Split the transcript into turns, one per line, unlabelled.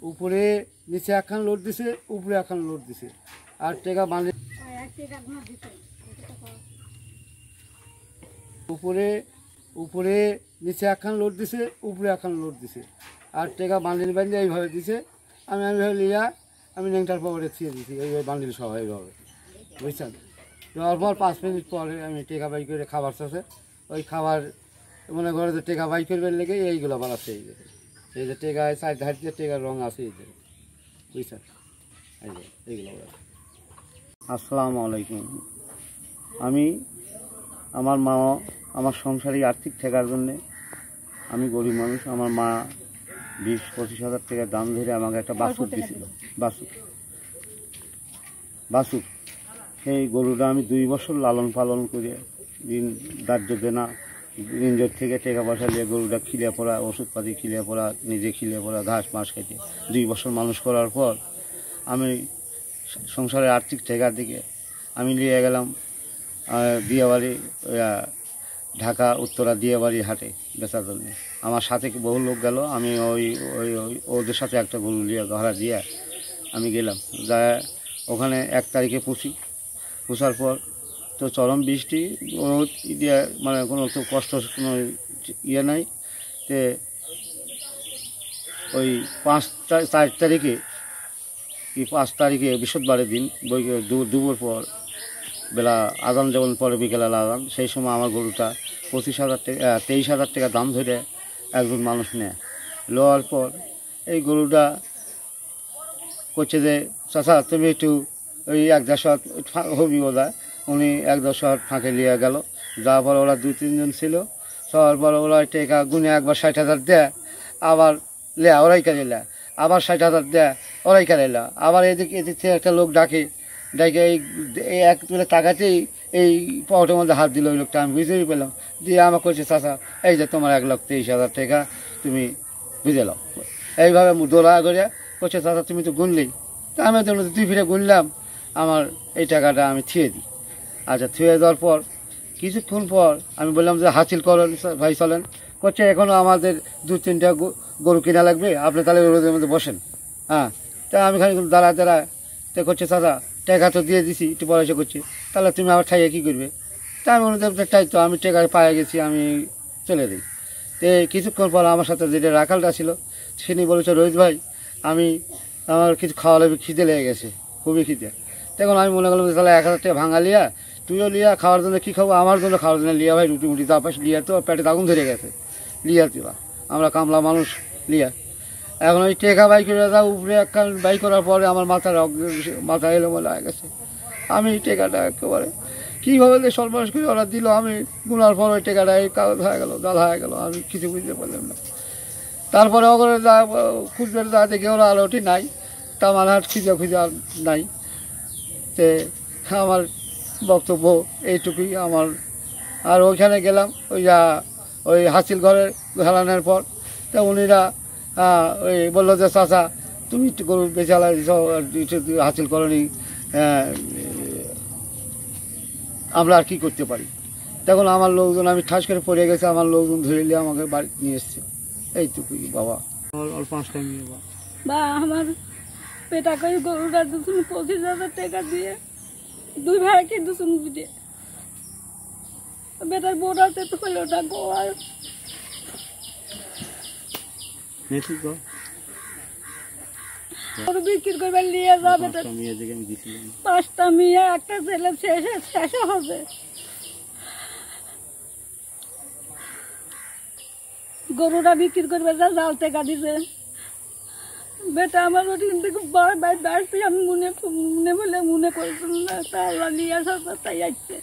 উপরে নিচে একখান লোড দিছে, উপরে একখান লোড দিছে, আর টেকা বাঁধে উপরে উপরে নিচে একখান লোড দিছে, উপরে একখান লোড দিছে, আর টেকা বান্ডিল বাঁধে এইভাবে দিছে। আমি এইভাবে লিয়া আমি নেংটার পকেটে ছিঁড়ে দিছি, এইভাবে বান্ডিল সহ এইভাবে, বুঝছেন। দেওয়ার পর 5 মিনিট পরে আমি টেকা বাই করে খাবার চাষে ওই খাবার মনে করে যে টেকা বাই করবার লেগে এইগুলো বানাচ্ছে। এই যে টেকায় সাইড ধার দিয়ে টেকার রঙ আছে, এই যে বুঝছেন, এই যে এইগুলো। আসসালামু আলাইকুম। আমি আমার মা আমার সংসারে আর্থিক ঠেকার জন্যে, আমি গরিব মানুষ, আমার মা 20-25 হাজার টাকা দাম ধরে আমাকে একটা বাছুর দিয়েছিল। বাছুর সেই গরুটা আমি 2 বছর লালন পালন করে ঋণ দাহ্য দেনা ঋণজোর থেকে টাকা পয়সা নিয়ে গরুটা খিলে পড়া, ওষুধপাতি খিলে পড়া, নিজে খিলে পড়া, ঘাস মাস খেতে 2 বছর মানুষ করার পর আমি সংসারের আর্থিক ঠেকার দিকে আমি নিয়ে গেলাম দিয়াবাড়ি, ঢাকা উত্তরা দিয়াবাড়ি হাটে বেচার জন্য। আমার সাথে বহু লোক গেল, আমি ওই ওই ওদের সাথে একটা গরু নিয়ে ঘোড়া দিয়ে আমি গেলাম। যা ওখানে 1 তারিখে পুষার পর তো চরম বৃষ্টি, দিয়ে মানে কোনো তো কষ্ট কোনো ইয়ে নাই। তে ওই 4 তারিখে কি 5 তারিখে বৃহস্পতিবারের দিন দুপুর পর বেলা আজান যেমন পরে বিকেলাল আজান, সেই সময় আমার গরুটা 23,000 টাকা দাম ধরে একজন মানুষ নেয়। লওয়ার পর এই গরুটা করছে যে চাচা তুমি একটু ওই 1-1.5 হাত হবি ওরা, উনি 1-1.5 হাত ফাঁকে নিয়ে গেল। যাওয়ার পর ওরা 2-3 জন ছিল, সবার পর ওরা টেকা গুনে একবার 60,000 দেয়, আবার লেয়া ওরাই কাজে লেয়া, আবার 60,000 দেয় ওরাই কাজে লেয়া, আবার এদিক থেকে একটা লোক ডাকে এই এক তুলে টাকাতেই এই পকেটের মধ্যে হাত দিল। ওই লোকটা আমি বুঝতেই পেলাম, দিয়ে আমাকে করছে চাচা এই যে তোমার 1,23,000 টাকা তুমি বুঝে নাও। এইভাবে দোলা করে করছে চাচা তুমি তো গুনলেই। তা আমি তো 2 ফিরে গুনলাম, আমার এই টাকাটা আমি থুয়ে দিই। আচ্ছা, থুয়ে দেওয়ার পর কিছুক্ষণ পর আমি বললাম যে হাসিল করেন ভাই চলেন। করছে এখনও আমাদের 2-3টা গরু কেনা লাগবে, আপনি তাহলে রোদের মধ্যে বসেন। হ্যাঁ, তা আমি খালি দাঁড়া তো করছে চাচা টাকা তো দিয়ে দিছি, একটু পয়সা করছে, তাহলে তুমি আবার ঠাইয়ে কী করবে। তা আমি অনুদেব ঠাই তো আমি টাকা পায়ে গেছি, আমি চলে দিই। তো কিছুক্ষণ পর আমার সাথে যেটা রাখালটা ছিল তিনি বলেছে রোহিত ভাই আমার কিছু খাওয়া লাগবে, খিদে লেগে গেছে, খুবই খিদে। তখন আমি মনে করলাম তাহলে 1,000 টাকা ভাঙা লিয়া, তুইও লিয়া, খাওয়ার জন্য কী খাবো, আমার জন্য খাওয়ার জন্য লিয়া ভাই, রুটি মুটি তারপর লিয়া তো পেটে আগুন ধরে গেছে, লিয়া দিবা, আমরা কামলা মানুষ লিয়া। এখন ওই টেকা বাই করে দাও, উপরে একখান বাই করার পরে আমার মাথা এলোমেলো হয়ে গেছে। আমি টেকাটা একেবারে কীভাবে সর্বনাশ করে ওরা দিল, আমি গুনার পর ওই টেকাটা এই কাগজ হয়ে গেল, দাদা হয়ে গেল, আমি কিছু বুঝতে পারলাম না। তারপরে ওখানে খুঁজবে যা দেখে ওরা আলোটি নাই, তা মানহাট খুঁজে নাই। তে আমার বক্তব্য এইটুকুই আমার। আর ওইখানে গেলাম ওই হাসিল ঘরে হেলানোর পর, তা উনিরা ওই বললো যে চাচা তুমি একটু গরু বেচালা হাসিল করনি, আমরা আর কী করতে পারি। তখন আমার লোকজন, আমি ঠাস করে পড়ে গেছে, আমার লোকজন ধরে নিয়ে আমাকে বাড়ি নিয়ে এসছে। এইটুকুই বাবা, অল্প 5 টাইম নিয়ে
বা আমার পেটা করে গরুটা 25,000 টাকা দিয়ে 2 ভাইকে 2 বুঝে বেটার বোর্ডাতে তো হলো ওটা গোয়ার বিক্রি করবার নিয়ে যাবে। 5টা মেয়ে, একটা ছেলে, শেষে হবে। গরুটা বিক্রি করবে যা জাল টাকা দিছে বেটা আমার ওদিন থেকে বাড়ছি। আমি মনে করেছিলাম না, তা আল্লাহ নিয়ে আসা তাই আসছে।